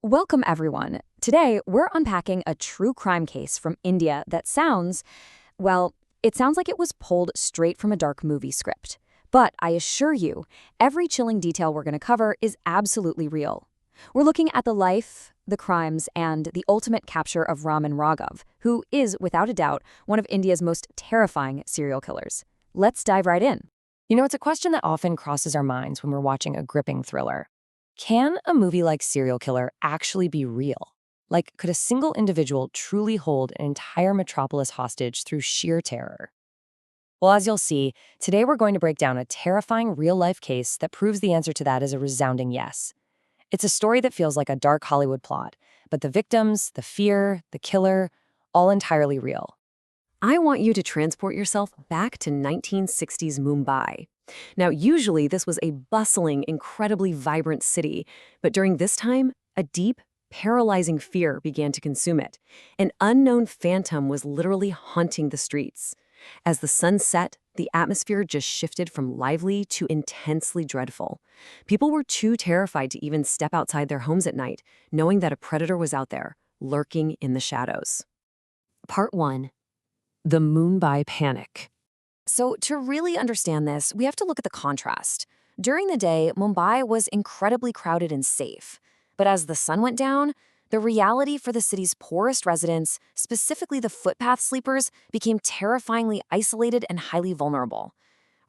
Welcome, everyone. Today, we're unpacking a true crime case from India that sounds, well, it sounds like it was pulled straight from a dark movie script. But I assure you, every chilling detail we're going to cover is absolutely real. We're looking at the life, the crimes, and the ultimate capture of Raman Raghav, who is, without a doubt, one of India's most terrifying serial killers. Let's dive right in. It's a question that often crosses our minds when we're watching a gripping thriller. Can a movie like Serial Killer actually be real? Like, could a single individual truly hold an entire metropolis hostage through sheer terror? Well, as you'll see, today we're going to break down a terrifying real-life case that proves the answer to that is a resounding yes. It's a story that feels like a dark Hollywood plot, but the victims, the fear, the killer, all entirely real. I want you to transport yourself back to 1960s Mumbai. Now, usually this was a bustling, incredibly vibrant city, but during this time, a deep, paralyzing fear began to consume it. An unknown phantom was literally haunting the streets. As the sun set, the atmosphere just shifted from lively to intensely dreadful. People were too terrified to even step outside their homes at night, knowing that a predator was out there, lurking in the shadows. Part 1. The Mumbai Panic. So to really understand this, we have to look at the contrast. During the day, Mumbai was incredibly crowded and safe. But as the sun went down, the reality for the city's poorest residents, specifically the footpath sleepers, became terrifyingly isolated and highly vulnerable.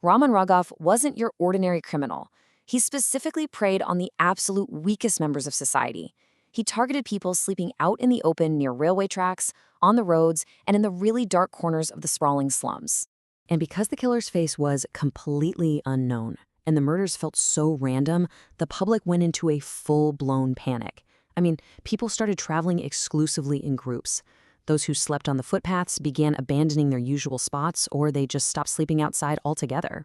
Raman Raghav wasn't your ordinary criminal. He specifically preyed on the absolute weakest members of society. He targeted people sleeping out in the open near railway tracks, on the roads, and in the really dark corners of the sprawling slums. And because the killer's face was completely unknown and the murders felt so random, the public went into a full-blown panic. People started traveling exclusively in groups. Those who slept on the footpaths began abandoning their usual spots, or they just stopped sleeping outside altogether.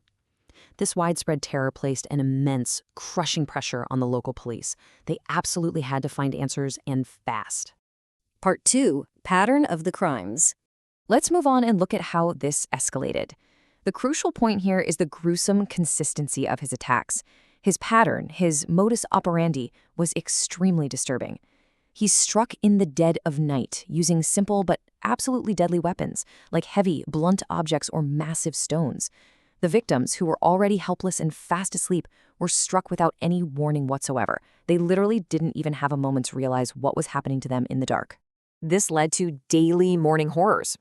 This widespread terror placed an immense, crushing pressure on the local police. They absolutely had to find answers, and fast. Part 2. Pattern of the crimes. Let's move on and look at how this escalated. The crucial point here is the gruesome consistency of his attacks. His pattern, his modus operandi, was extremely disturbing. He struck in the dead of night using simple but absolutely deadly weapons, like heavy, blunt objects or massive stones. The victims, who were already helpless and fast asleep, were struck without any warning whatsoever. They literally didn't even have a moment to realize what was happening to them in the dark. This led to daily morning horrors.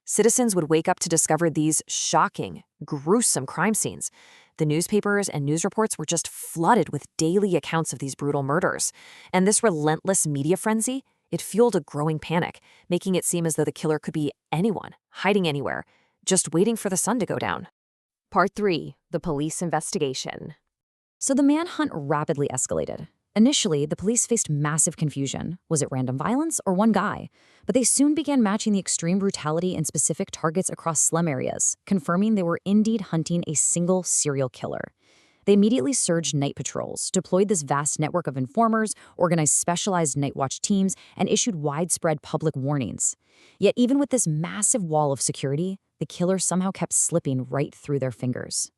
Citizens would wake up to discover these shocking, gruesome crime scenes. The newspapers and news reports were just flooded with daily accounts of these brutal murders. And this relentless media frenzy, it fueled a growing panic, making it seem as though the killer could be anyone, hiding anywhere, just waiting for the sun to go down. Part 3. The police investigation. So the manhunt rapidly escalated. Initially, the police faced massive confusion. Was it random violence or one guy? But they soon began matching the extreme brutality and specific targets across slum areas, confirming they were indeed hunting a single serial killer. They immediately surged night patrols, deployed this vast network of informers, organized specialized night watch teams, and issued widespread public warnings. Yet even with this massive wall of security, the killer somehow kept slipping right through their fingers.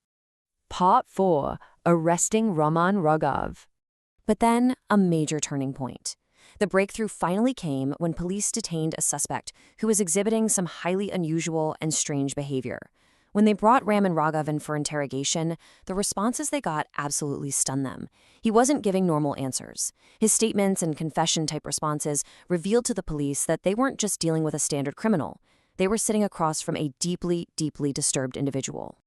Part 4. Arresting Raman Raghav. But then, a major turning point. The breakthrough finally came when police detained a suspect who was exhibiting some highly unusual and strange behavior. When they brought Raman Raghav in for interrogation, the responses they got absolutely stunned them. He wasn't giving normal answers. His statements and confession-type responses revealed to the police that they weren't just dealing with a standard criminal. They were sitting across from a deeply, deeply disturbed individual.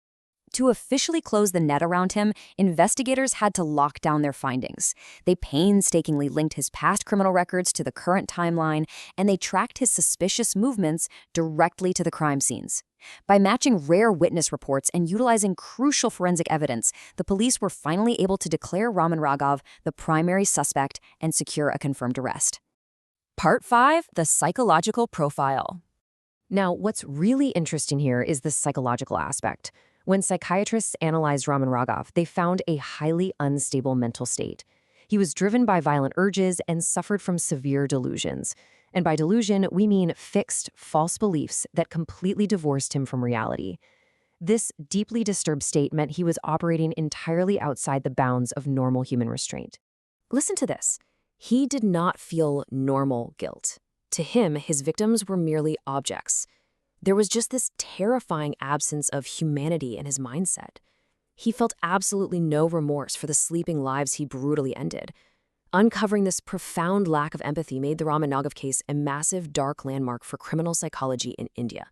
To officially close the net around him, investigators had to lock down their findings. They painstakingly linked his past criminal records to the current timeline, and they tracked his suspicious movements directly to the crime scenes. By matching rare witness reports and utilizing crucial forensic evidence, the police were finally able to declare Raman Raghav the primary suspect and secure a confirmed arrest. Part 5. The psychological profile. Now, what's really interesting here is the psychological aspect. When psychiatrists analyzed Raman Raghav, they found a highly unstable mental state. He was driven by violent urges and suffered from severe delusions. And by delusion, we mean fixed, false beliefs that completely divorced him from reality. This deeply disturbed state meant he was operating entirely outside the bounds of normal human restraint. Listen to this. He did not feel normal guilt. To him, his victims were merely objects. There was just this terrifying absence of humanity in his mindset. He felt absolutely no remorse for the sleeping lives he brutally ended. Uncovering this profound lack of empathy made the Raman Raghav case a massive dark landmark for criminal psychology in India.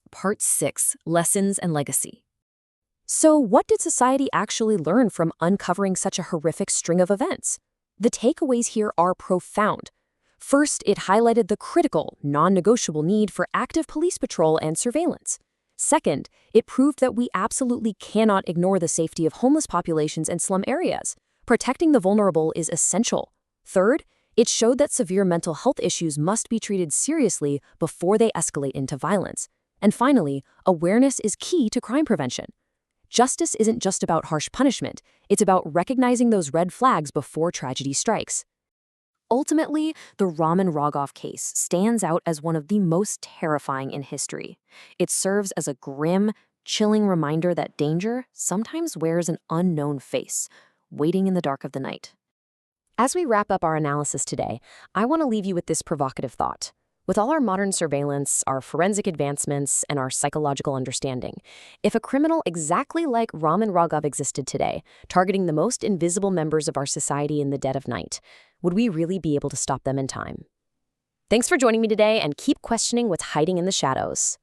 Part 6. Lessons and Legacy. So what did society actually learn from uncovering such a horrific string of events? The takeaways here are profound. First, it highlighted the critical, non-negotiable need for active police patrol and surveillance. Second, it proved that we absolutely cannot ignore the safety of homeless populations and slum areas. Protecting the vulnerable is essential. Third, it showed that severe mental health issues must be treated seriously before they escalate into violence. And finally, awareness is key to crime prevention. Justice isn't just about harsh punishment, it's about recognizing those red flags before tragedy strikes. Ultimately, the Raman Raghav case stands out as one of the most terrifying in history. It serves as a grim, chilling reminder that danger sometimes wears an unknown face, waiting in the dark of the night. As we wrap up our analysis today, I want to leave you with this provocative thought. With all our modern surveillance, our forensic advancements, and our psychological understanding, if a criminal exactly like Raman Raghav existed today, targeting the most invisible members of our society in the dead of night, would we really be able to stop them in time? Thanks for joining me today, and keep questioning what's hiding in the shadows.